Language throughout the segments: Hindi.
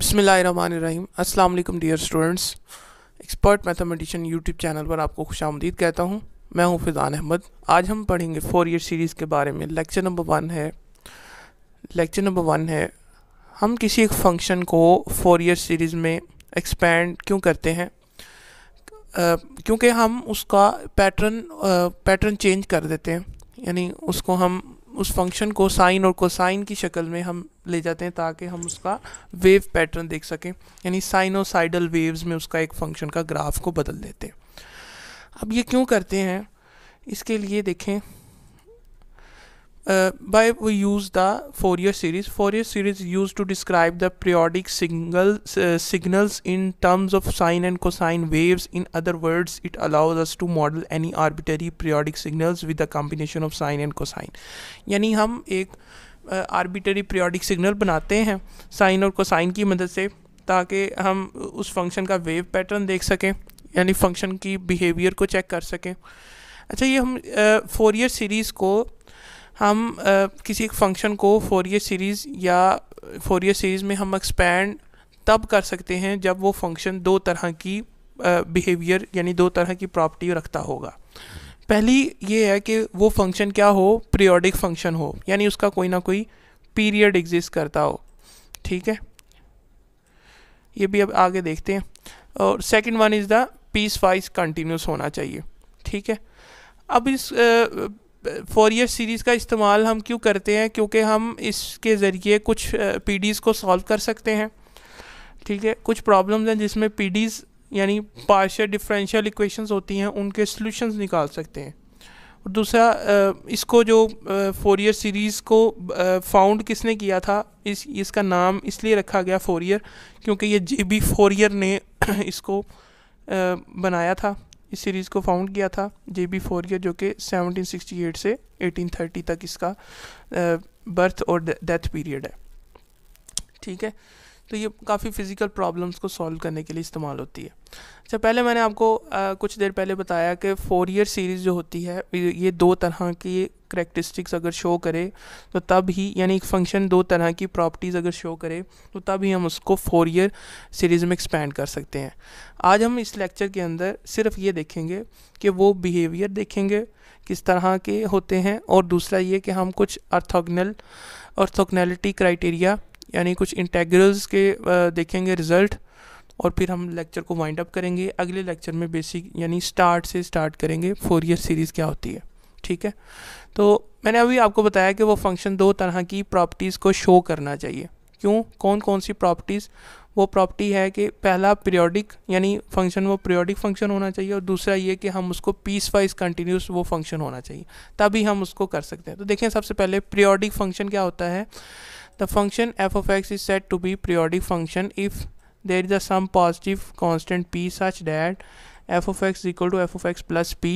बिस्मिल्लाहिर्रहमानिर्रहीम। अस्सलाम वालेकुम dear students. Expert mathematician YouTube channel पर आपको खुशामदीद कहता हूँ। मैं हूँ फिज़ान अहमद। आज हम पढ़ेंगे फोरियर सीरीज़ के बारे में। लेक्चर नंबर वन है हम किसी एक फंक्शन को फोरियर सीरीज़ में एक्सपेंड क्यों करते हैं। क्योंकि हम उसका पैटर्न चेंज कर देते हैं, यानी उसको हम उस फंक्शन को साइन और कोसाइन की शक्ल में हम ले जाते हैं ताकि हम उसका वेव पैटर्न देख सकें, यानी साइनोसाइडल वेव्स में उसका एक फंक्शन का ग्राफ को बदल देते हैं। अब ये क्यों करते हैं, इसके लिए देखें by we use the Fourier series. Fourier series is used to describe the periodic signals in terms of sine and cosine waves. In other words, it allows us to model any arbitrary periodic signals with a combination of sine and cosine. यानी हम एक आर्बिटरी पीरियोडिक सिग्नल बनाते हैं साइन और कोसाइन की मदद से ताकि हम उस फंक्शन का वेव पैटर्न देख सकें, यानी फंक्शन की बिहेवियर को चेक कर सकें। अच्छा, ये हम फोरियर सीरीज़ को हम किसी एक फंक्शन को फोरियर सीरीज़ में हम एक्सपेंड तब कर सकते हैं जब वो फंक्शन दो तरह की बिहेवियर यानी दो तरह की प्रॉपर्टी रखता होगा। पहली ये है कि वो फंक्शन क्या हो, पीरियोडिक फंक्शन हो, यानी उसका कोई ना कोई पीरियड एग्जिस्ट करता हो। ठीक है, ये भी अब आगे देखते हैं। और second one is the piecewise continuous होना चाहिए। ठीक है, अब इस फोरियर सीरीज़ का इस्तेमाल हम क्यों करते हैं, क्योंकि हम इसके ज़रिए कुछ पीडीज़ को सॉल्व कर सकते हैं। ठीक है, कुछ प्रॉब्लम्स हैं जिसमें पीडीज़ यानी पार्शियल डिफरेंशियल इक्वेशंस होती हैं, उनके सॉल्यूशंस निकाल सकते हैं। और दूसरा, इसको जो फोरियर सीरीज़ को फाउंड किसने किया था, इसका नाम इसलिए रखा गया फोरियर क्योंकि ये जेबी फोरियर ने इसको बनाया था, इस सीरीज़ को फाउंड किया था जेबी फोरियर, जो कि 1768 से 1830 तक इसका बर्थ और डेथ पीरियड है। ठीक है, तो ये काफ़ी फ़िज़िकल प्रॉब्लम्स को सॉल्व करने के लिए इस्तेमाल होती है। अच्छा, पहले मैंने आपको कुछ देर पहले बताया कि फोरियर सीरीज़ जो होती है ये दो तरह की करैक्टरिस्टिक्स अगर शो करे तो तब ही, यानी एक फंक्शन दो तरह की प्रॉपर्टीज़ अगर शो करे तो तब ही हम उसको फोरियर सीरीज़ में एक्सपेंड कर सकते हैं। आज हम इस लेक्चर के अंदर सिर्फ ये देखेंगे कि वो बिहेवियर देखेंगे किस तरह के होते हैं, और दूसरा ये कि हम कुछ ऑर्थोगोनैलिटी क्राइटेरिया यानी कुछ इंटेग्रल्स के देखेंगे रिज़ल्ट, और फिर हम लेक्चर को वाइंड अप करेंगे। अगले लेक्चर में बेसिक यानी स्टार्ट से स्टार्ट करेंगे फोरियर सीरीज़ क्या होती है। ठीक है, तो मैंने अभी आपको बताया कि वो फंक्शन दो तरह की प्रॉपर्टीज़ को शो करना चाहिए। क्यों, कौन कौन सी प्रॉपर्टीज़? वो प्रॉपर्टी है कि पहला पीरियोडिक, यानी फंक्शन वो पीरियोडिक फंक्शन होना चाहिए, और दूसरा ये कि हम उसको पीस वाइज कंटिन्यूस वो फंक्शन होना चाहिए, तभी हम उसको कर सकते हैं। तो देखें, सबसे पहले पीरियोडिक फंक्शन क्या होता है। The function f of x is said to be periodic function if there is a some positive constant p such that f of x is equal to f of x plus p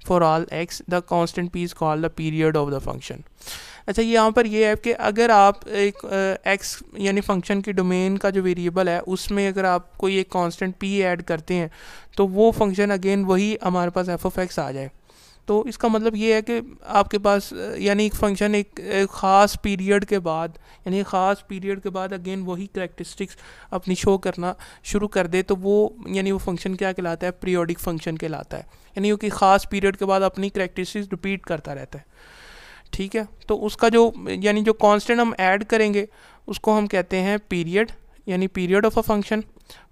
for all x. The constant p is called the period of the function. अच्छा, यहाँ पर ये है कि अगर आप एक x यानी फंक्शन की डोमेन का जो वेरिएबल है उसमें अगर आप कोई एक कांस्टेंट p ऐड करते हैं तो वो फंक्शन अगेन वही हमारे पास f of x आ जाए। तो इसका मतलब ये है कि आपके पास यानी एक फंक्शन एक ख़ास पीरियड के बाद, यानी ख़ास पीरियड के बाद अगेन वही करैक्टरिस्टिक्स अपनी शो करना शुरू कर दे तो वो यानी वो फंक्शन क्या कहलाता है, पीरियोडिक फंक्शन कहलाता है। यानी वो कि ख़ास पीरियड के बाद अपनी करैक्टरिस्टिक्स रिपीट करता रहता है। ठीक है, तो उसका जो यानी जो कांस्टेंट हम ऐड करेंगे उसको हम कहते हैं पीरियड, यानी period of a function.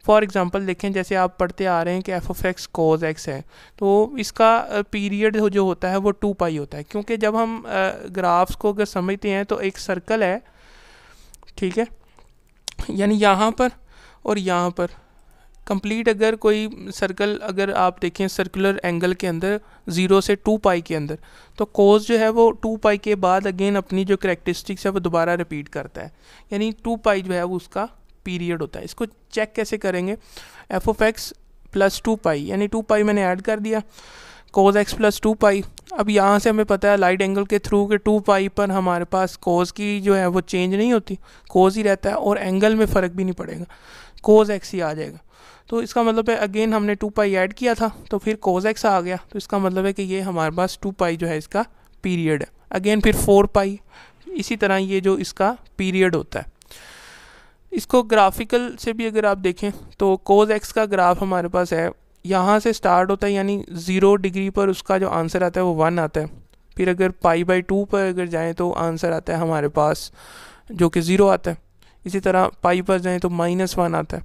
For example देखें, जैसे आप पढ़ते आ रहे हैं कि f of x cos x है, तो इसका पीरियड जो होता है वो 2 पाई होता है, क्योंकि जब हम ग्राफ्स को अगर समझते हैं तो एक सर्कल है। ठीक है, यानी यहाँ पर और यहाँ पर कंप्लीट अगर कोई सर्कल अगर आप देखें सर्कुलर एंगल के अंदर 0 से 2 पाई के अंदर, तो कोस जो है वो 2 पाई के बाद अगेन अपनी जो करैक्टरिस्टिक्स है वो दोबारा रिपीट करता है, यानी 2 पाई जो है वो उसका पीरियड होता है। इसको चेक कैसे करेंगे, एफ ऑफ एक्स प्लस 2 पाई, यानी 2 पाई मैंने ऐड कर दिया, कोस एक्स प्लस 2 पाई। अब यहाँ से हमें पता है लाइट एंगल के थ्रू के 2 पाई पर हमारे पास कोस की जो है वो चेंज नहीं होती, कोस ही रहता है और एंगल में फ़र्क भी नहीं पड़ेगा, कोस एक्स ही आ जाएगा। तो इसका मतलब है अगेन हमने 2 पाई ऐड किया था तो फिर कोस एक्स आ गया, तो इसका मतलब है कि ये हमारे पास 2 पाई जो है इसका पीरियड है। अगेन फिर 4 पाई, इसी तरह ये जो इसका पीरियड होता है। इसको ग्राफिकल से भी अगर आप देखें तो कोस एक्स का ग्राफ हमारे पास है, यहाँ से स्टार्ट होता है यानी 0 डिग्री पर उसका जो आंसर आता है वो 1 आता है। फिर अगर पाई/2 पर अगर जाएँ तो आंसर आता है हमारे पास जो कि 0 आता है। इसी तरह पाई पर जाएँ तो -1 आता है।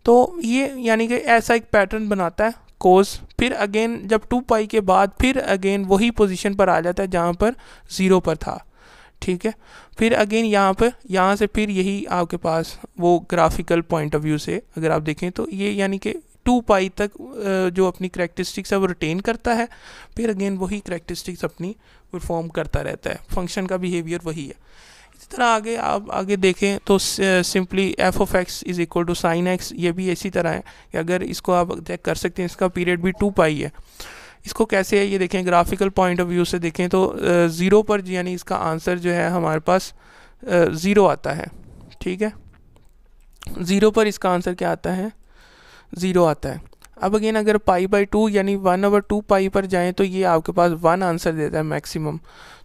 तो ये यानी कि ऐसा एक पैटर्न बनाता है कोस। फिर अगेन जब 2 पाई के बाद फिर अगेन वही पोजीशन पर आ जाता है जहाँ पर 0 पर था, ठीक है। फिर अगेन यहाँ से फिर यही आपके पास वो ग्राफिकल पॉइंट ऑफ व्यू से अगर आप देखें तो ये यानी कि 2 पाई तक जो अपनी करैक्टरिस्टिक्स है वो रिटेन करता है, फिर अगेन वही करैक्टरिस्टिक्स अपनी परफॉर्म करता रहता है, फंक्शन का बिहेवियर वही है। इसी तरह आगे आप आगे देखें तो simply f of x is equal to sine x, ये भी इसी तरह है कि अगर इसको आप चेक कर सकते हैं, इसका पीरियड भी 2 पाई है। इसको कैसे है ये देखें, ग्राफिकल पॉइंट ऑफ व्यू से देखें तो 0 पर यानी इसका आंसर जो है हमारे पास 0 आता है, ठीक है। 0 पर इसका आंसर क्या आता है, 0 आता है। अब अगेन अगर पाई/2 यानी 1/2 पाई पर जाएं तो ये आपके पास 1 आंसर देता है मैक्सिमम,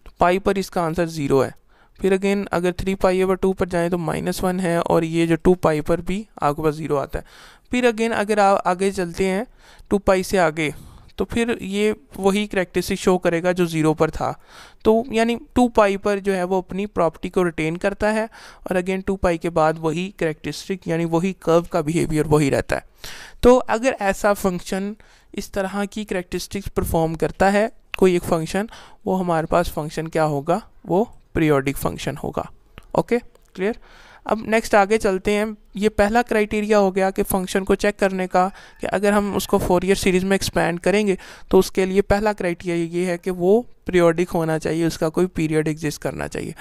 तो पाई पर इसका आंसर 0 है। फिर अगेन अगर 3 पाई/2 पर जाएं तो -1 है, और ये जो 2 पाई पर भी आपके पास 0 आता है। फिर अगेन अगर आप आगे चलते हैं 2 पाई से आगे तो फिर ये वही करैक्टरिस्टिक शो करेगा जो 0 पर था। तो यानी 2 पाई पर जो है वो अपनी प्रॉपर्टी को रिटेन करता है, और अगेन 2 पाई के बाद वही करैक्टरिस्टिक यानी वही कर्व का बिहेवियर वही रहता है। तो अगर ऐसा फंक्शन इस तरह की करैक्टरिस्टिक्स परफॉर्म करता है कोई एक फंक्शन, वो हमारे पास फंक्शन क्या होगा, वो पीरियोडिक फंक्शन होगा। Okay, clear. अब नेक्स्ट आगे चलते हैं। ये पहला क्राइटेरिया हो गया कि फ़ंक्शन को चेक करने का कि अगर हम उसको फोरियर सीरीज़ में एक्सपैंड करेंगे तो उसके लिए पहला क्राइटेरिया ये है कि वो पीरियोडिक होना चाहिए, उसका कोई पीरियड एग्जिस्ट करना चाहिए।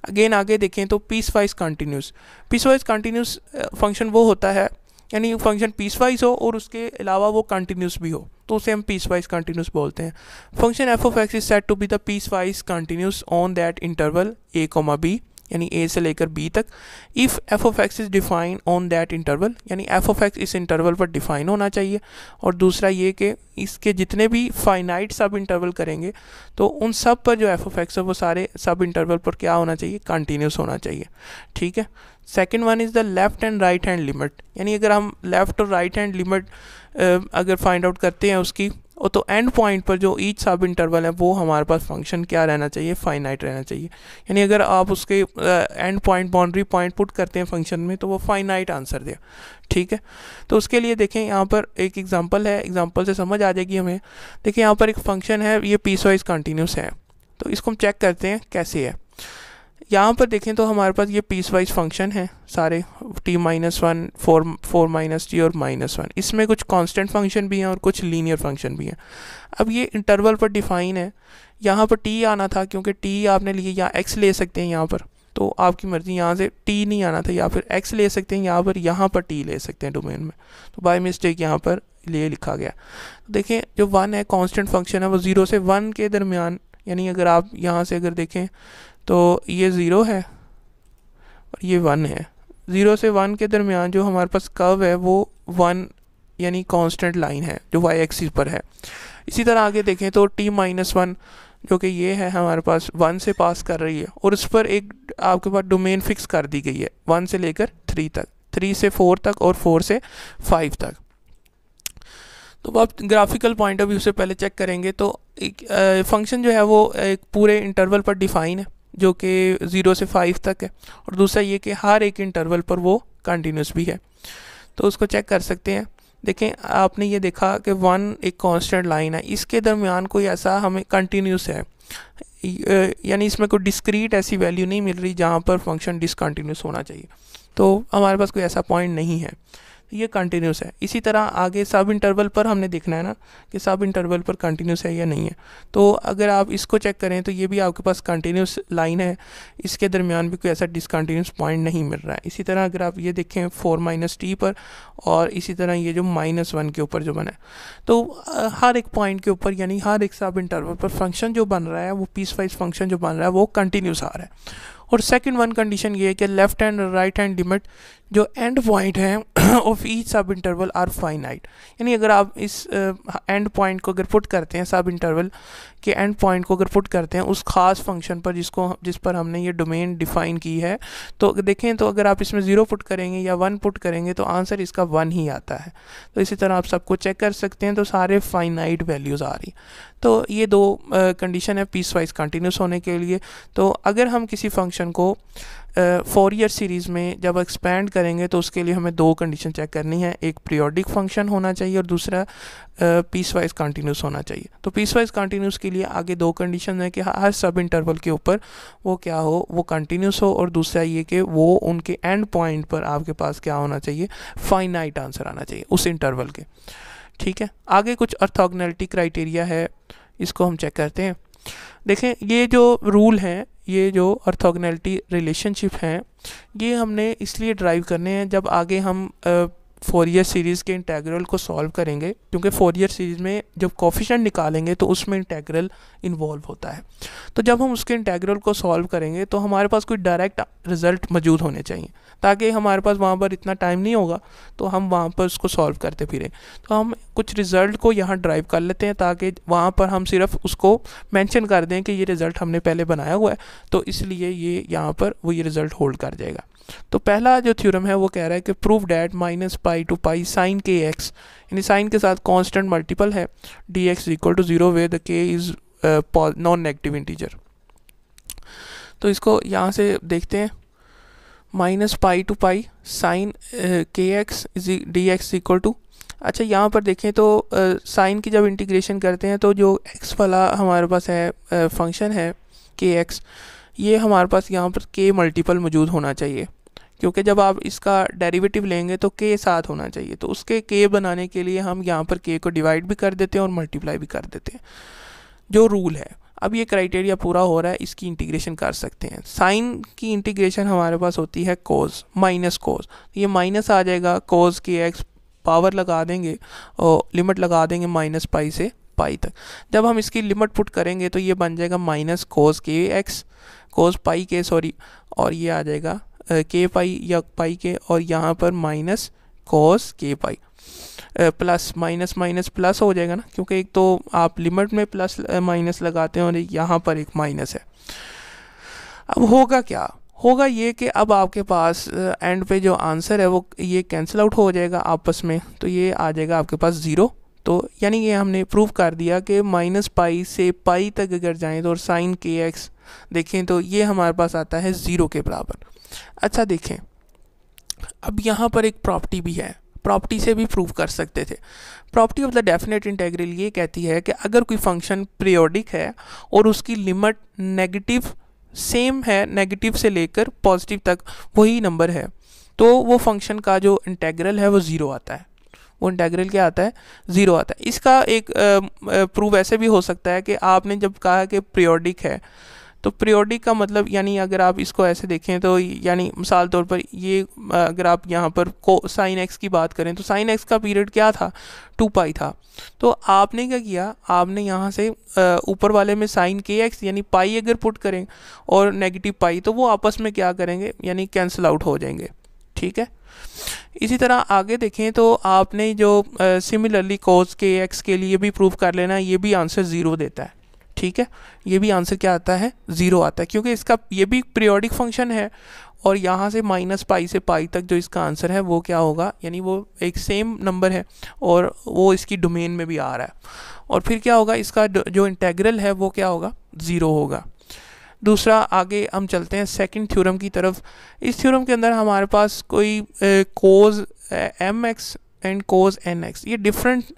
अगेन आगे देखें तो पीसवाइज कंटिन्यूस फंक्शन वो होता है यानी फंक्शन पीसवाइज हो और उसके अलावा वो कंटिन्यूस भी हो, तो उसे हम पीसवाइज कंटिन्यूस बोलते हैं। Function f of x is said to be the piecewise continuous on that interval a, यानी a से लेकर b तक। If f of x is define on that interval, यानी एफ ऑफ एक्स इस इंटरवल पर डिफाइन होना चाहिए। और दूसरा ये कि इसके जितने भी फाइनाइट सब इंटरवल करेंगे तो उन सब पर जो एफ ऑफ एक्स है वो सारे सब इंटरवल पर क्या होना चाहिए, कंटिन्यूस होना चाहिए, ठीक है। Second one is the left and right hand limit, यानी अगर हम लेफ़्ट और राइट हैंड लिमिट अगर फाइंड आउट करते हैं उसकी, तो एंड पॉइंट पर जो ईच सब इंटरवल है वो हमारे पास फंक्शन क्या रहना चाहिए, फाइनाइट रहना चाहिए। यानी अगर आप उसके and point boundary point put करते हैं फंक्शन में तो वो फाइनाइट आंसर दे, ठीक है। तो उसके लिए देखें यहाँ पर एक एग्जांपल है, एग्जांपल से समझ आ जाएगी हमें। देखिए यहाँ पर एक फंक्शन है, ये पीसवाइज कंटिन्यूस है, तो इसको हम चेक करते हैं कैसे है। यहाँ पर देखें तो हमारे पास ये पीसवाइज फंक्शन है सारे, t-1 4 - t और -1। इसमें कुछ कांस्टेंट फंक्शन भी हैं और कुछ लीनियर फंक्शन भी हैं। अब ये इंटरवल पर डिफाइन है, यहाँ पर t आना था क्योंकि t आपने लिए, या x ले सकते हैं यहाँ पर, तो आपकी मर्ज़ी, यहाँ से t नहीं आना था, या फिर x ले सकते हैं यहाँ पर t ले सकते हैं डोमेन में, तो बाय मिस्टेक यहाँ पर ले लिखा गया। देखें जो 1 है कांस्टेंट फंक्शन है, वो 0 से 1 के दरमियान, यानी अगर आप यहाँ से अगर देखें तो ये 0 है और ये 1 है। 0 से 1 के दरमियान जो हमारे पास कर्व है वो 1 यानी कांस्टेंट लाइन है जो y एक्सिस पर है। इसी तरह आगे देखें तो t-1 जो कि ये है हमारे पास 1 से पास कर रही है, और उस पर एक आपके पास डोमेन फिक्स कर दी गई है 1 से लेकर 3 तक, 3 से 4 तक और 4 से 5 तक। तो आप ग्राफिकल पॉइंट ऑफ व्यू से पहले चेक करेंगे तो एक फंक्शन जो है वो एक पूरे इंटरवल पर डिफाइन है जो कि 0 से 5 तक है, और दूसरा ये कि हर एक इंटरवल पर वो कंटिन्यूस भी है, तो उसको चेक कर सकते हैं। देखें आपने ये देखा कि 1 एक कांस्टेंट लाइन है, इसके दरमियान कोई ऐसा हमें कंटिन्यूस है, यानी इसमें कोई डिस्क्रीट ऐसी वैल्यू नहीं मिल रही जहाँ पर फंक्शन डिसकंटिन्यूस होना चाहिए, तो हमारे पास कोई ऐसा पॉइंट नहीं है, ये कंटिन्यूस है। इसी तरह आगे सब इंटरवल पर हमने देखना है ना कि सब इंटरवल पर कंटिन्यूस है या नहीं है। तो अगर आप इसको चेक करें तो ये भी आपके पास कंटिन्यूस लाइन है, इसके दरमियान भी कोई ऐसा डिसकंटिन्यूस पॉइंट नहीं मिल रहा है। इसी तरह अगर आप ये देखें 4 - t पर, और इसी तरह ये जो -1 के ऊपर जो बना है, तो हर एक पॉइंट के ऊपर यानी हर एक सब इंटरवल पर फंक्शन जो बन रहा है वो पीसवाइज फंक्शन जो बन रहा है वो कंटिन्यूस आ रहा है। और सेकंड वन कंडीशन ये है कि लेफ़्ट हैंड और राइट हैंड लिमिट जो एंड पॉइंट है of each sub interval are finite, यानी अगर आप इस एंड पॉइंट को अगर पुट करते हैं, सब इंटरवल के एंड पॉइंट को अगर पुट करते हैं उस खास फंक्शन पर जिस पर हमने ये डोमेन डिफाइन की है, तो देखें तो अगर आप इसमें 0 पुट करेंगे या 1 पुट करेंगे तो आंसर इसका 1 ही आता है। तो इसी तरह आप सबको चेक कर सकते हैं, तो सारे फाइनाइट वैल्यूज़ आ रही। तो ये दो कंडीशन है पीस वाइज कंटिन्यूस होने के लिए। तो अगर हम किसी फंक्शन को फोरियर सीरीज़ में जब एक्सपेंड करेंगे तो उसके लिए हमें दो कंडीशन चेक करनी है, एक पीरियोडिक फंक्शन होना चाहिए और दूसरा पीस वाइज कंटिन्यूस होना चाहिए। तो पीस वाइज कंटिन्यूस के लिए आगे दो कंडीशन है कि हर सब इंटरवल के ऊपर वो क्या हो, वो कंटिन्यूस हो, और दूसरा ये कि वो उनके एंड पॉइंट पर आपके पास क्या होना चाहिए, फाइनाइट आंसर आना चाहिए उस इंटरवल के। ठीक है, आगे कुछ ऑर्थोगोनैलिटी क्राइटेरिया है, इसको हम चेक करते हैं। देखें ये जो रूल हैं, ये जो ऑर्थोगोनैलिटी रिलेशनशिप हैं, ये हमने इसलिए ड्राइव करने हैं जब आगे हम फोरियर सीरीज़ के इंटेग्रल को सॉल्व करेंगे, क्योंकि फोरियर सीरीज़ में जब कोफिशिएंट निकालेंगे तो उसमें इंटेग्रल इन्वॉल्व होता है। तो जब हम उसके इंटेग्रल को सॉल्व करेंगे तो हमारे पास कोई डायरेक्ट रिज़ल्ट मौजूद होने चाहिए, ताकि हमारे पास वहाँ पर इतना टाइम नहीं होगा तो हम वहाँ पर उसको सॉल्व करते फिरें। तो हम कुछ रिज़ल्ट को यहाँ ड्राइव कर लेते हैं ताकि वहाँ पर हम सिर्फ उसको मेंशन कर दें कि ये रिज़ल्ट हमने पहले बनाया हुआ है, तो इसलिए ये यहाँ पर वो ये रिज़ल्ट होल्ड कर जाएगा। तो पहला जो थ्योरम है वो कह रहा है कि prove that -π to π sin kx, यानी साइन के साथ कांस्टेंट मल्टीपल है dx = 0 where the k is non negative integer. तो इसको यहाँ से देखते हैं, -π to π sin kx dx = अच्छा यहाँ पर देखें तो साइन की जब इंटीग्रेशन करते हैं तो जो x वाला हमारे पास है फंक्शन है kx, ये हमारे पास यहाँ पर k मल्टीपल मौजूद होना चाहिए, क्योंकि जब आप इसका डेरिवेटिव लेंगे तो k साथ होना चाहिए। तो उसके k बनाने के लिए हम यहाँ पर k को डिवाइड भी कर देते हैं और मल्टीप्लाई भी कर देते हैं, जो रूल है। अब ये क्राइटेरिया पूरा हो रहा है, इसकी इंटीग्रेशन कर सकते हैं। साइन की इंटीग्रेशन हमारे पास होती है कोस माइनस कोस, ये माइनस आ जाएगा, कोस kx पावर लगा देंगे और लिमिट लगा देंगे -π से π तक। जब हम इसकी लिमिट पुट करेंगे तो ये बन जाएगा -cos kx, cos π k sorry, और ये आ जाएगा k पाई या पाई के, और यहाँ पर -cos k pi plus minus minus plus हो जाएगा ना, क्योंकि एक तो आप लिमिट में प्लस माइनस लगाते हैं और यहाँ पर एक माइनस है। अब होगा क्या, होगा ये कि अब आपके पास एंड पे जो आंसर है वो ये कैंसिल आउट हो जाएगा आपस में, तो ये आ जाएगा आपके पास 0। तो यानी ये हमने प्रूव कर दिया कि -π से π तक अगर जाएँ तो और साइन kx देखें तो ये हमारे पास आता है 0 के बराबर। अच्छा देखें, अब यहाँ पर एक प्रॉपर्टी भी है, प्रॉपर्टी से भी प्रूव कर सकते थे। Property of the definite integral ये कहती है कि अगर कोई फंक्शन पीरियोडिक है और उसकी लिमिट नेगेटिव सेम है, नेगेटिव से लेकर पॉजिटिव तक वही नंबर है, तो वो फंक्शन का जो इंटीग्रल है वो 0 आता है। वो इंटीग्रल क्या आता है, 0 आता है। इसका एक प्रूव ऐसे भी हो सकता है कि आपने जब कहा कि पीरियोडिक है, तो पीरियोडिक का मतलब यानी अगर आप इसको ऐसे देखें तो यानी मिसाल तौर पर ये अगर आप यहाँ पर साइन एक्स की बात करें तो साइन एक्स का पीरियड क्या था, 2π था। तो आपने क्या किया, आपने यहाँ से ऊपर वाले में साइन kx यानी पाई अगर पुट करें और नेगेटिव पाई, तो वो आपस में क्या करेंगे, यानी कैंसिल आउट हो जाएंगे। ठीक है, इसी तरह आगे देखें तो आपने जो सिमिलरली cos kx के लिए भी प्रूव कर लेना, ये भी आंसर 0 देता है। ठीक है, ये भी आंसर क्या आता है, 0 आता है, क्योंकि इसका ये भी पीरियोडिक फंक्शन है और यहाँ से -π से π तक जो इसका आंसर है वो क्या होगा, यानी वो एक सेम नंबर है और वो इसकी डोमेन में भी आ रहा है। और फिर क्या होगा, इसका जो इंटीग्रल है वो क्या होगा, 0 होगा। दूसरा आगे हम चलते हैं सेकंड थ्योरम की तरफ। इस थ्योरम के अंदर हमारे पास कोई cos mx and cos nx ये डिफरेंट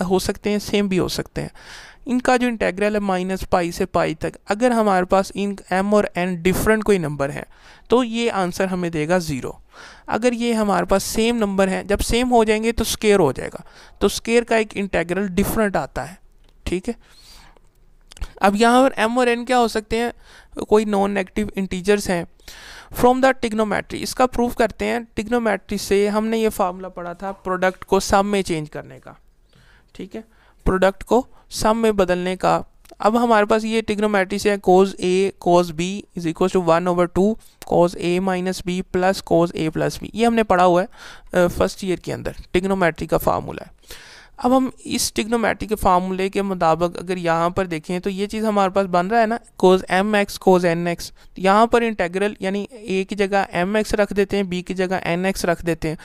हो सकते हैं, सेम भी हो सकते हैं। इनका जो इंटीग्रल है -π से π तक, अगर हमारे पास इन m और n डिफरेंट कोई नंबर है तो ये आंसर हमें देगा 0। अगर ये हमारे पास सेम नंबर है, जब सेम हो जाएंगे तो स्केयर हो जाएगा, तो स्केयर का एक इंटीग्रल डिफरेंट आता है। ठीक है, अब यहाँ पर m और n क्या हो सकते हैं, कोई नॉन नेगेटिव इंटीजर्स हैं। फ्रॉम द टिग्नोमेट्री, इसका प्रूव करते हैं टिग्नोमेट्री से। हमने ये फार्मूला पढ़ा था प्रोडक्ट को सम में चेंज करने का। ठीक है, प्रोडक्ट को सम में बदलने का अब हमारे पास ये ट्रिग्नोमेट्री से है cos a cos b is equal to 1/2 cos a minus b plus cos a plus b. ये हमने पढ़ा हुआ है फर्स्ट ईयर के अंदर, ट्रिग्नोमेट्री का फार्मूला है। अब हम इस ट्रिग्नोमेट्री के फार्मूले के मुताबिक अगर यहाँ पर देखें तो ये चीज़ हमारे पास बन रहा है ना, cos mx cos nx। यहाँ पर इंटेग्रल यानी a की जगह mx रख देते हैं, b की जगह nx रख देते हैं।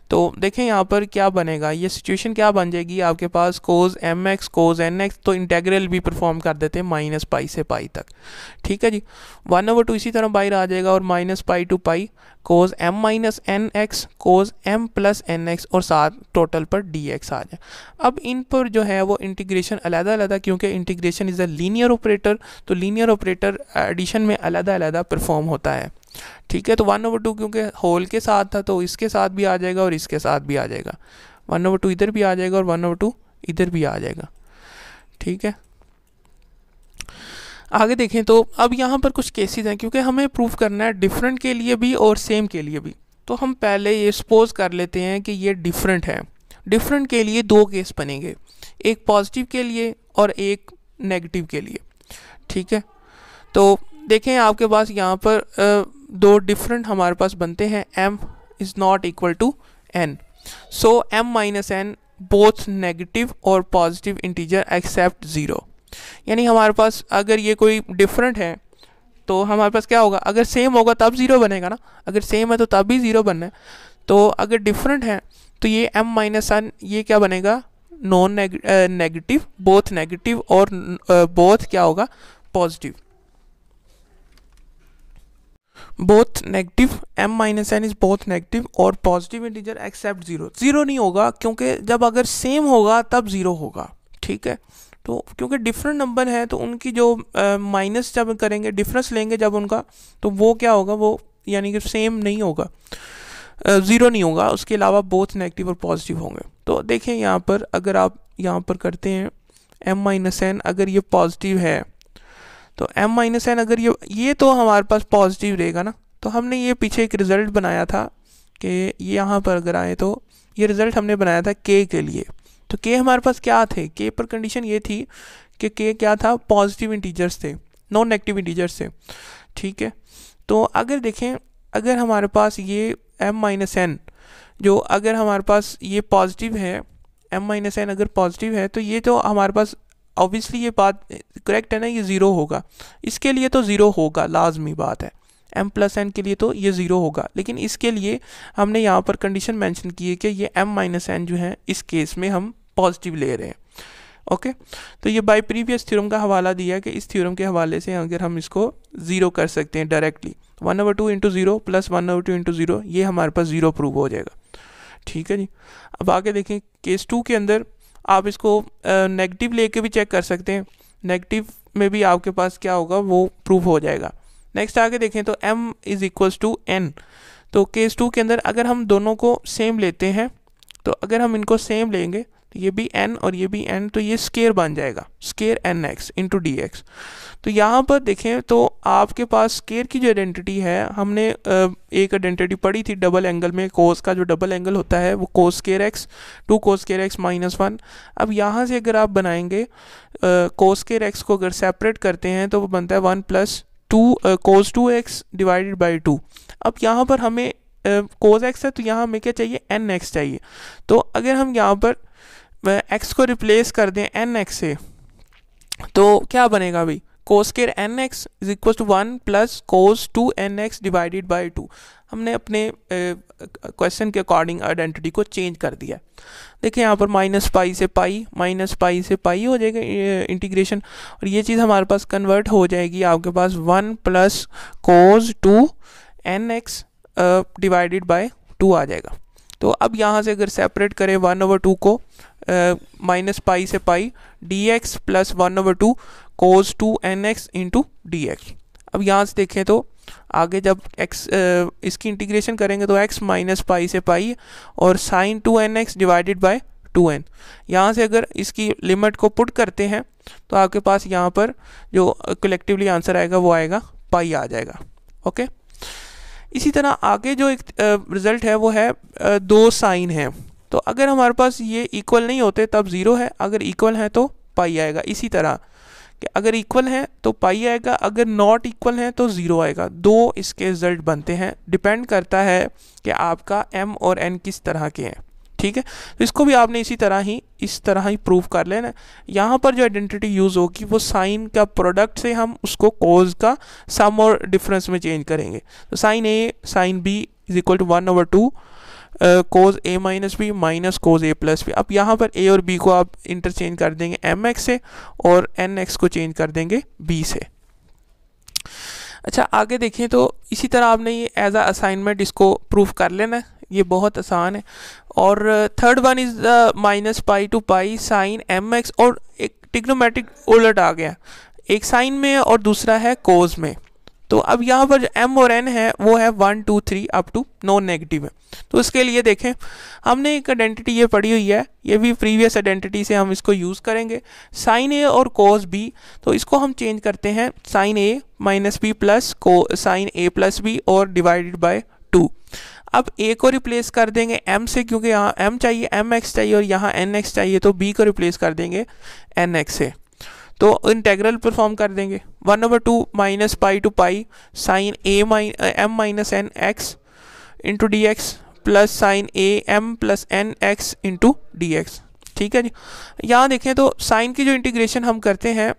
तो देखें यहाँ पर क्या बनेगा, ये सिचुएशन क्या बन जाएगी आपके पास cos mx cos nx, तो इंटेग्रल भी परफॉर्म कर देते हैं माइनस पाई से पाई तक। ठीक है जी, 1/2 इसी तरह बाहर आ जाएगा और minus pi to pi cos m minus n x cos m plus n x और साथ टोटल पर dx आ जाए। अब इन पर जो है वो इंटीग्रेशन अलग-अलग, क्योंकि integration is a linear operator, तो लीनियर ऑपरेटर एडिशन में अलग-अलग परफॉर्म होता है। ठीक है, तो 1/2 क्योंकि होल के साथ था तो इसके साथ भी आ जाएगा और इसके साथ भी आ जाएगा, 1/2 इधर भी आ जाएगा और 1/2 इधर भी आ जाएगा। ठीक है, आगे देखें तो अब यहाँ पर कुछ केसेस हैं, क्योंकि हमें प्रूफ करना है डिफरेंट के लिए भी और सेम के लिए भी। तो हम पहले ये सपोज कर लेते हैं कि ये डिफरेंट है। डिफरेंट के लिए दो केस बनेंगे, एक पॉजिटिव के लिए और एक नेगेटिव के लिए। ठीक है, तो देखें आपके पास यहाँ पर दो डिफरेंट हमारे पास बनते हैं, m is not equal to n, so m minus n both negative और पॉजिटिव इंटीजर एक्सेप्ट 0। यानी हमारे पास अगर ये कोई डिफरेंट है तो हमारे पास क्या होगा, अगर सेम होगा तब 0 बनेगा ना, अगर सेम है तो तब भी 0 बनना है। तो अगर डिफरेंट है तो ये m माइनस एन ये क्या बनेगा, नॉन नेगेटिव, बोथ नेगेटिव और बोथ क्या होगा, positive, both negative, m minus n is both negative और पॉजिटिव इंटीजर एक्सेप्ट 0। 0 नहीं होगा क्योंकि जब अगर सेम होगा तब 0 होगा। ठीक है, तो क्योंकि डिफरेंट नंबर है तो उनकी जो माइनस जब करेंगे, डिफरेंस लेंगे जब उनका, तो वो क्या होगा, वो यानी कि सेम नहीं होगा, 0 नहीं होगा, उसके अलावा बोथ नेगेटिव और पॉजिटिव होंगे। तो देखें यहाँ पर अगर आप यहाँ पर करते हैं m माइनस एन, अगर ये पॉजिटिव है तो m माइनस एन अगर ये तो हमारे पास पॉजिटिव रहेगा ना। तो हमने ये पीछे एक रिज़ल्ट बनाया था कि यहाँ पर अगर आए तो ये रिज़ल्ट हमने बनाया था k के लिए। तो k हमारे पास क्या थे, k पर कंडीशन ये थी कि k क्या था, पॉजिटिव इंटीजर्स थे, नॉन नेगेटिव इंटीजर्स थे। ठीक है, तो अगर देखें अगर हमारे पास ये m माइनस एन जो अगर हमारे पास ये पॉजिटिव है, m माइनस एन अगर पॉजिटिव है तो ये तो हमारे पास ऑब्वियसली ये बात करेक्ट है ना, ये 0 होगा, इसके लिए तो 0 होगा, लाजमी बात है। m प्लस एन के लिए तो ये 0 होगा, लेकिन इसके लिए हमने यहाँ पर कंडीशन मेंशन की है कि ये m माइनस एन जो है इस केस में हम पॉजिटिव ले रहे हैं। ओके, तो ये बाय प्रीवियस थ्योरम का हवाला दिया कि इस थ्योरम के हवाले से अगर हम इसको 0 कर सकते हैं डायरेक्टली, 1/2 इंटू 0 प्लस 1/2 इंटू 0, ये हमारे पास 0 प्रूव हो जाएगा। ठीक है जी, अब आगे देखें केस 2 के अंदर आप इसको नेगेटिव लेके भी चेक कर सकते हैं, नेगेटिव में भी आपके पास क्या होगा वो प्रूव हो जाएगा। नेक्स्ट आगे देखें तो m is equals to n, तो केस 2 के अंदर अगर हम दोनों को सेम लेते हैं, तो अगर हम इनको सेम लेंगे तो ये भी n और ये भी n, तो ये स्केयर बन जाएगा, स्केयर nx इंटू dx। तो यहाँ पर देखें तो आपके पास स्केयर की जो आइडेंटिटी है, हमने एक आइडेंटिटी पढ़ी थी डबल एंगल में, कोस का जो डबल एंगल होता है वो cos square x, 2 cos square x minus 1। अब यहाँ से अगर आप बनाएंगे कोस स्केयर एक्स को अगर सेपरेट करते हैं तो वो बनता है 1 plus 2 cos 2x divided by 2। अब यहाँ पर हमें कोस एक्स है तो यहाँ हमें क्या चाहिए, एन एक्स चाहिए। तो अगर हम यहाँ पर x को रिप्लेस कर दें एन एक्स से तो क्या बनेगा भाई, cos square n x is equal to 1 plus cos 2nx divided by 2। हमने अपने क्वेश्चन के अकॉर्डिंग आइडेंटिटी को चेंज कर दिया। देखिए यहाँ पर माइनस पाई से पाई हो जाएगा इंटीग्रेशन, और ये चीज़ हमारे पास कन्वर्ट हो जाएगी आपके पास 1 plus cos 2nx divided by 2 आ जाएगा। तो अब यहाँ से अगर सेपरेट करें 1/2 को माइनस पाई से पाई dx प्लस 1/2 कोस 2nx इंटू dx। अब यहाँ से देखें तो आगे जब x इसकी इंटीग्रेशन करेंगे तो x माइनस पाई से पाई और sign 2nx divided by 2n। यहाँ से अगर इसकी लिमिट को पुट करते हैं तो आपके पास यहाँ पर जो कलेक्टिवली आंसर आएगा वो आएगा पाई आ जाएगा। ओके, इसी तरह आगे जो एक रिज़ल्ट है वो है 2 साइन है। तो अगर हमारे पास ये इक्वल नहीं होते तब 0 है, अगर इक्वल है तो पाई आएगा। इसी तरह कि अगर इक्वल है तो पाई आएगा, अगर नॉट इक्वल है तो 0 आएगा। दो इसके रिजल्ट बनते हैं, डिपेंड करता है कि आपका m और n किस तरह के हैं, ठीक है। तो इसको भी आपने इस तरह ही प्रूव कर लेना। यहाँ पर जो आइडेंटिटी यूज़ होगी वो साइन का प्रोडक्ट से हम उसको कोज का सम और डिफरेंस में चेंज करेंगे। तो sine a sine b is equal to 1/2 cos a minus b minus cos a plus b. अब यहाँ पर ए और बी को आप इंटरचेंज कर देंगे एम एक्स से और एन एक्स को चेंज कर देंगे बी से। अच्छा आगे देखें तो इसी तरह आपने ये एज अ असाइनमेंट इसको प्रूफ कर लेना है, ये बहुत आसान है। और third one is the minus pi to pi sine m x, और एक ट्रिग्नोमेट्रिक उलट आ गया, एक साइन में और दूसरा है कोज में। तो अब यहाँ पर जो m और n है वो है 1 2 3 अप टू नॉन नेगेटिव है। तो उसके लिए देखें हमने एक आइडेंटिटी ये पढ़ी हुई है, ये भी प्रीवियस आइडेंटिटी से हम इसको यूज़ करेंगे, साइन ए और कोस बी। तो इसको हम चेंज करते हैं साइन ए माइनस बी प्लस को साइन ए प्लस बी और डिवाइडेड बाय 2। अब a को रिप्लेस कर देंगे m से, क्योंकि यहाँ m चाहिए, m x चाहिए और यहाँ n x चाहिए, तो b को रिप्लेस कर देंगे n x से। तो इंटेग्रल परफॉर्म कर देंगे 1/2 minus pi to pi sine m minus n x into d x plus sine a m plus n x into d x, ठीक है जी। यहाँ देखें तो साइन की जो इंटीग्रेशन हम करते हैं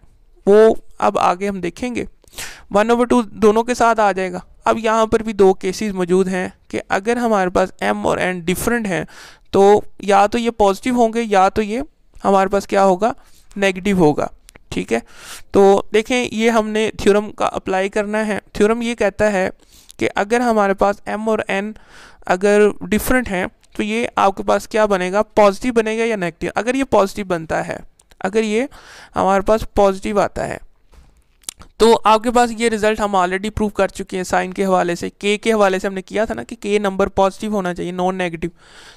वो अब आगे हम देखेंगे 1/2 दोनों के साथ आ जाएगा। अब यहाँ पर भी दो केसेस मौजूद हैं कि अगर हमारे पास m और n डिफरेंट हैं तो या तो ये पॉजिटिव होंगे या तो ये हमारे पास क्या होगा, नेगेटिव होगा, ठीक है। तो देखें ये हमने थ्योरम का अप्लाई करना है। थ्योरम ये कहता है कि अगर हमारे पास m और n अगर डिफरेंट हैं तो ये आपके पास क्या बनेगा, पॉजिटिव बनेगा या नेगेटिव। अगर ये पॉजिटिव बनता है, अगर ये हमारे पास पॉजिटिव आता है तो आपके पास ये रिजल्ट हम ऑलरेडी प्रूव कर चुके हैं साइन के हवाले से, के हवाले से हमने किया था ना कि के नंबर पॉजिटिव होना चाहिए नॉन नेगेटिव,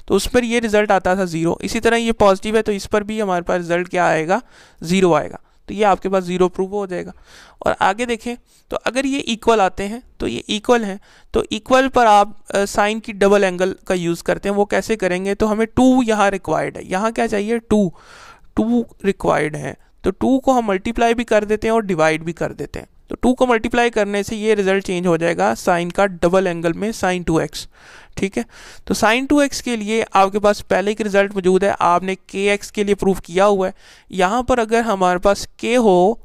तो उस पर ये रिजल्ट आता था 0। इसी तरह ये पॉजिटिव है तो इस पर भी हमारे पास रिजल्ट क्या आएगा, 0 आएगा। तो ये आपके पास 0 प्रूव हो जाएगा। और आगे देखें तो अगर ये इक्वल आते हैं तो ये इक्वल हैं, तो इक्वल पर आप साइन की डबल एंगल का यूज़ करते हैं। वो कैसे करेंगे, तो हमें 2 यहाँ रिक्वायर्ड है, यहाँ क्या चाहिए 2 रिक्वायर्ड है, तो 2 को हम मल्टीप्लाई भी कर देते हैं और डिवाइड भी कर देते हैं। तो 2 को मल्टीप्लाई करने से ये रिजल्ट चेंज हो जाएगा साइन का डबल एंगल में साइन 2x, ठीक है। तो साइन 2x के लिए आपके पास पहले एक रिजल्ट मौजूद है, आपने kx के लिए प्रूफ किया हुआ है। यहाँ पर अगर हमारे पास k हो,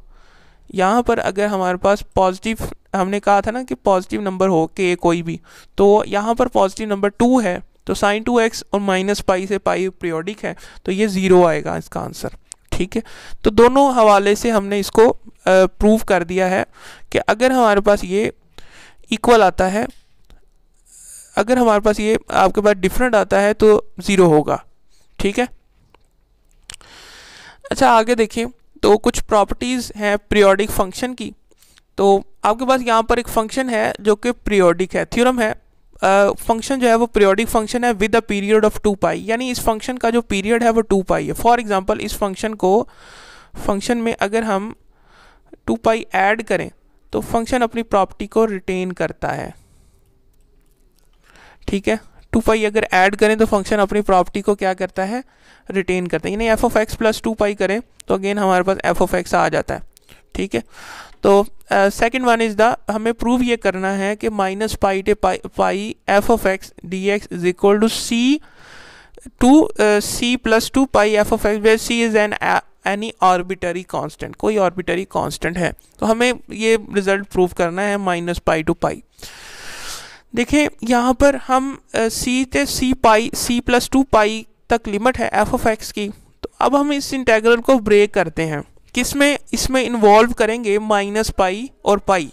यहाँ पर अगर हमारे पास पॉजिटिव, हमने कहा था ना कि पॉजिटिव नंबर हो k कोई भी, तो यहाँ पर पॉजिटिव नंबर 2 है, तो साइन 2x और माइनस पाई से पाई पीरियोडिक है, तो ये 0 आएगा इसका आंसर, ठीक है। तो दोनों हवाले से हमने इसको प्रूव कर दिया है कि अगर हमारे पास ये इक्वल आता है, अगर हमारे पास ये आपके पास डिफरेंट आता है तो 0 होगा, ठीक है। अच्छा आगे देखें तो कुछ प्रॉपर्टीज़ हैं पीरियोडिक फंक्शन की। तो आपके पास यहाँ पर एक फंक्शन है जो कि पीरियोडिक है, थ्योरम है, फंक्शन जो है वो पीरियोडिक फंक्शन है विद अ पीरियड ऑफ 2 पाई, यानी इस फंक्शन का जो पीरियड है वो 2 पाई है। फॉर एग्जांपल इस फंक्शन में अगर हम 2 पाई ऐड करें तो फंक्शन अपनी प्रॉपर्टी को रिटेन करता है, ठीक है। 2 पाई अगर ऐड करें तो फंक्शन अपनी प्रॉपर्टी को क्या करता है, रिटेन करता है। यानी f of x plus 2 pi करें तो अगेन हमारे पास एफ ऑफ एक्स आ जाता है, ठीक है। तो सेकंड वन इज़ द, हमें प्रूव ये करना है कि minus pi to pi f of x d x is equal to c plus 2 pi f of x where c is any arbitrary constant, कोई आर्बिटरी कांस्टेंट है। तो हमें ये रिजल्ट प्रूव करना है माइनस पाई टू पाई। देखें यहाँ पर हम सी प्लस 2 पाई तक लिमिट है एफ ऑफ एक्स की। तो अब हम इस इंटेग्रल को ब्रेक करते हैं, किसमें, इसमें इन्वॉल्व करेंगे माइनस पाई और पाई।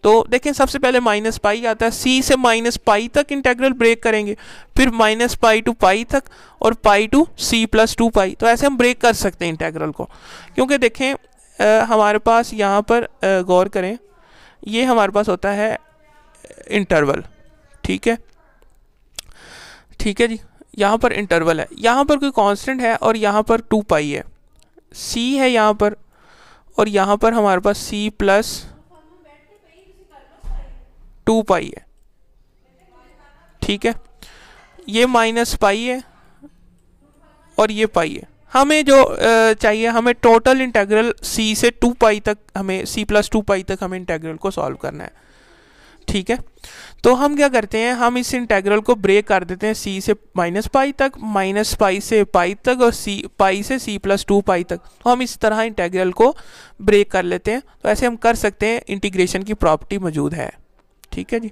तो देखें सबसे पहले माइनस पाई आता है, सी से माइनस पाई तक इंटेग्रल ब्रेक करेंगे, फिर माइनस पाई टू पाई तक और पाई टू सी प्लस 2 पाई। तो ऐसे हम ब्रेक कर सकते हैं इंटेग्रल को, क्योंकि देखें हमारे पास यहाँ पर गौर करें, ये हमारे पास होता है इंटरवल, ठीक है, ठीक है जी। यहाँ पर इंटरवल है, यहाँ पर कोई कांस्टेंट है और यहाँ पर 2 पाई है, सी है यहाँ पर और यहाँ पर हमारे पास सी प्लस 2 पाई है, ठीक है। ये माइनस पाई है और ये पाई है, हमें जो चाहिए, हमें टोटल इंटीग्रल c से 2 पाई तक, हमें c+2 पाई तक हमें इंटीग्रल को सॉल्व करना है। ठीक है, तो हम क्या करते हैं, हम इस इंटीग्रल को ब्रेक कर देते हैं c से -पाई तक, -पाई से पाई तक, और पाई से c+2 पाई तक। तो हम इस तरह इंटीग्रल को ब्रेक कर लेते हैं। तो ऐसे हम कर सकते हैं, इंटीग्रेशन की प्रॉपर्टी मौजूद है। ठीक है जी।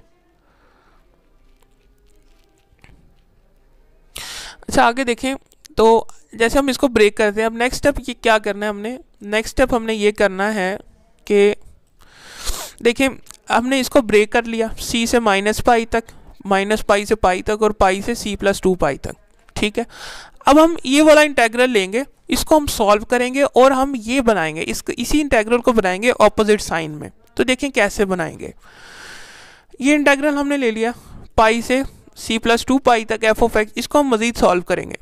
अच्छा, आगे देखें। तो जैसे हम इसको ब्रेक करते हैं, अब नेक्स्ट स्टेप ये क्या करना है, हमने नेक्स्ट स्टेप हमने ये करना है कि देखिए, हमने इसको ब्रेक कर लिया c से -पाई तक, -पाई से पाई तक, और पाई से c+2 पाई तक। ठीक है, अब हम ये वाला इंटीग्रल लेंगे, इसको हम सॉल्व करेंगे और हम ये बनाएंगे, इसी इंटीग्रल को बनाएंगे ऑपोजिट साइन में। तो देखें कैसे बनाएंगे। ये इंटीग्रल हमने ले लिया पाई से c+2 पाई तक f(x), इसको हम मज़ीद सॉल्व करेंगे।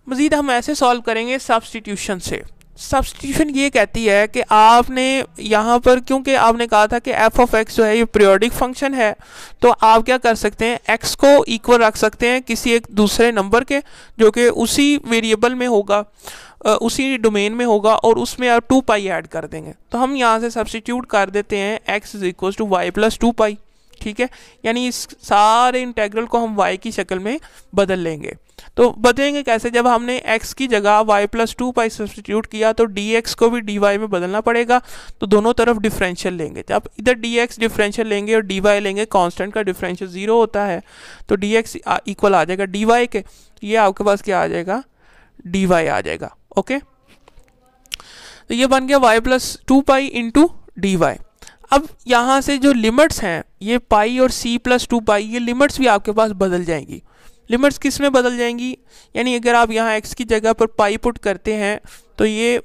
मज़ीद हम ऐसे सॉल्व करेंगे सब्सटीट्यूशन से। सब्सटीट्यूशन ये कहती है कि आपने यहाँ पर, क्योंकि आपने कहा था कि f(x) जो है ये पीरियोडिक फंक्शन है, तो आप क्या कर सकते हैं, x को इक्वल रख सकते हैं किसी एक दूसरे नंबर के, जो कि उसी वेरिएबल में होगा, उसी डोमेन में होगा, और उसमें आप 2 पाई ऐड कर देंगे। तो हम यहाँ से सब्सटीट्यूट कर देते हैं x = y+2 पाई। ठीक है, यानी इस सारे इंटीग्रल को हम y की शक्ल में बदल लेंगे। तो बदलेंगे कैसे, जब हमने x की जगह y+2 पाई सब्सटीट्यूट किया, तो dx को भी dy में बदलना पड़ेगा। तो दोनों तरफ डिफरेंशियल लेंगे, जब इधर dx डिफरेंशियल लेंगे और dy लेंगे, कांस्टेंट का डिफरेंशियल 0 होता है, तो dx इक्वल आ जाएगा dy के, ये आपके पास क्या आ जाएगा, dy आ जाएगा। ओके, तो ये बन गया y+2 पाई इंटू dy। अब यहाँ से जो लिमिट्स हैं, ये पाई और c+2 पाई, ये लिमिट्स भी आपके पास बदल जाएंगी। लिमिट्स किस में बदल जाएंगी, यानी अगर आप यहाँ x की जगह पर पाई पुट करते हैं, तो ये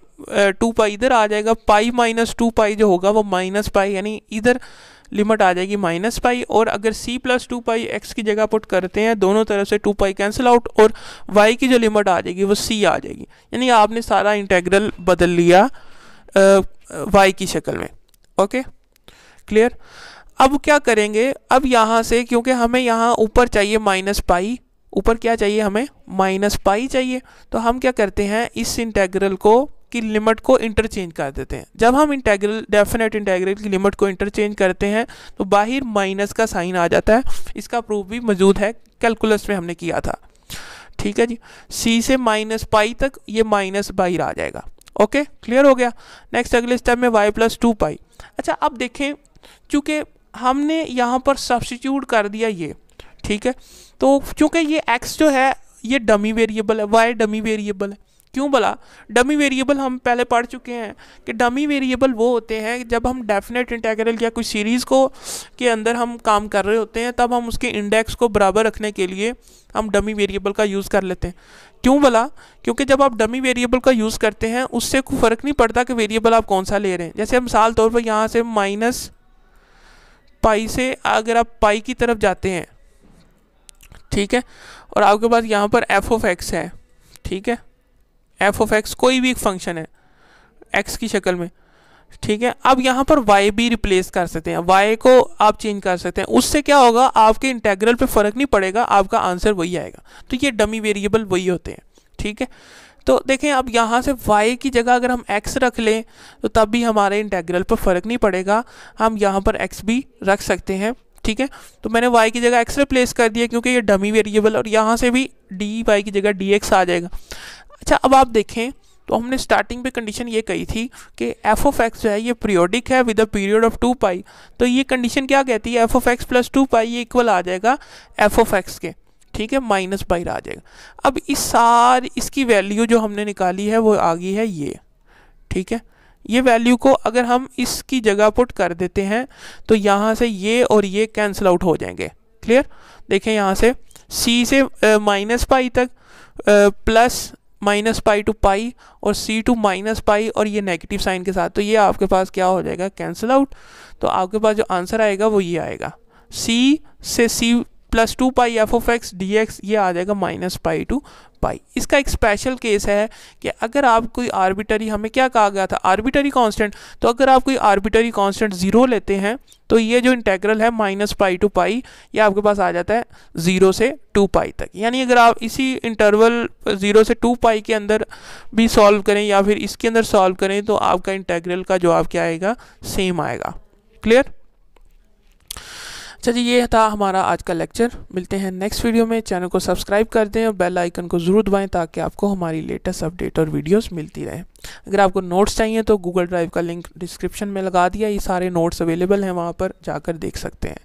2 पाई इधर आ जाएगा, पाई -2 पाई जो होगा वो -पाई, यानी इधर लिमिट आ जाएगी -पाई। और अगर c+2 पाई x की जगह पुट करते हैं, दोनों तरफ से 2 पाई कैंसिल आउट, और y की जो लिमिट आ जाएगी वो c आ जाएगी। यानी आपने सारा इंटीग्रल बदल लिया y की शक्ल में। Okay, clear. अब क्या करेंगे, अब यहाँ से, क्योंकि हमें यहाँ ऊपर चाहिए -पाई, ऊपर क्या चाहिए, हमें -पाई चाहिए, तो हम क्या करते हैं, इस इंटीग्रल को की लिमिट को इंटरचेंज कर देते हैं। जब हम इंटीग्रल, डेफिनेट इंटीग्रल की लिमिट को इंटरचेंज करते हैं, तो बाहर माइनस का साइन आ जाता है। इसका प्रूफ भी मौजूद है, कैलकुलस में हमने किया था। ठीक है जी, c से -पाई तक ये माइनस बाहर आ जाएगा। ओके, क्लियर हो गया। नेक्स्ट अगले स्टेप में y+2 पाई। अच्छा, अब देखें, चूँकि हमने यहाँ पर सब्स्टिट्यूट कर दिया ये, ठीक है, तो चूँकि ये x जो है ये डमी वेरिएबल है, y डमी वेरिएबल है। क्यों बोला डमी वेरिएबल, हम पहले पढ़ चुके हैं कि डमी वेरिएबल वो होते हैं जब हम डेफिनेट इंटीग्रल या कोई सीरीज़ को के अंदर हम काम कर रहे होते हैं, तब हम उसके इंडेक्स को बराबर रखने के लिए हम डमी वेरिएबल का यूज़ कर लेते हैं। क्यों बोला, क्योंकि जब आप डमी वेरिएबल का यूज़ करते हैं उससे कोई फ़र्क नहीं पड़ता कि वेरिएबल आप कौन सा ले रहे हैं। जैसे मिसाल तौर पर यहाँ से -पाई से अगर आप पाई की तरफ जाते हैं, ठीक है, और आपके पास यहाँ पर f(x) है, ठीक है, f(x) कोई भी एक फंक्शन है x की शक्ल में, ठीक है। अब यहाँ पर y भी रिप्लेस कर सकते हैं, y को आप चेंज कर सकते हैं। उससे क्या होगा, आपके इंटीग्रल पे फ़र्क नहीं पड़ेगा, आपका आंसर वही आएगा। तो ये डमी वेरिएबल वही होते हैं, ठीक है। तो देखें, अब यहाँ से y की जगह अगर हम x रख लें तो तब भी हमारे इंटीग्रल पर फ़र्क नहीं पड़ेगा, हम यहाँ पर x भी रख सकते हैं, ठीक है। तो मैंने y की जगह x रिप्लेस कर दिया क्योंकि ये डमी वेरिएबल, और यहाँ से भी dy की जगह dx आ जाएगा। अच्छा, अब आप देखें तो हमने स्टार्टिंग पे कंडीशन ये कही थी कि f(x) जो है ये पीरियोडिक है विद अ पीरियड ऑफ 2 पाई। तो ये कंडीशन क्या कहती है, f(x) + 2 पाई ये इक्वल आ जाएगा f(x) के, ठीक है, माइनस बाहर आ जाएगा। अब इसकी वैल्यू जो हमने निकाली है वो आ गई है ये, ठीक है। ये वैल्यू को अगर हम इसकी जगह पुट कर देते हैं तो यहाँ से ये और ये कैंसिल आउट हो जाएंगे। क्लियर, देखें यहाँ से c से -पाई तक प्लस -पाई टू पाई और c टू -पाई और ये नेगेटिव साइन के साथ, तो ये आपके पास क्या हो जाएगा, कैंसिल आउट। तो आपके पास जो आंसर आएगा वो ये आएगा, c से c plus 2 pi f of x d x, ये आ जाएगा माइनस पाई टू पाई। इसका एक स्पेशल केस है कि अगर आप कोई आर्बिटरी, हमें क्या कहा गया था, आर्बिटरी कांस्टेंट, तो अगर आप कोई आर्बिटरी कांस्टेंट 0 लेते हैं तो ये जो इंटेग्रल है माइनस पाई टू पाई, ये आपके पास आ जाता है 0 से 2 पाई तक। यानी अगर आप इसी इंटरवल 0 से 2 पाई के अंदर भी सॉल्व करें या फिर इसके अंदर सॉल्व करें तो आपका इंटेग्रल का जवाब क्या आएगा, सेम आएगा। क्लियर? अच्छा जी, ये था हमारा आज का लेक्चर। मिलते हैं नेक्स्ट वीडियो में। चैनल को सब्सक्राइब कर दें और बेल आइकन को ज़रूर दबाएं ताकि आपको हमारी लेटेस्ट अपडेट और वीडियोस मिलती रहे। अगर आपको नोट्स चाहिए तो गूगल ड्राइव का लिंक डिस्क्रिप्शन में लगा दिया, ये सारे नोट्स अवेलेबल हैं, वहाँ पर जाकर देख सकते हैं।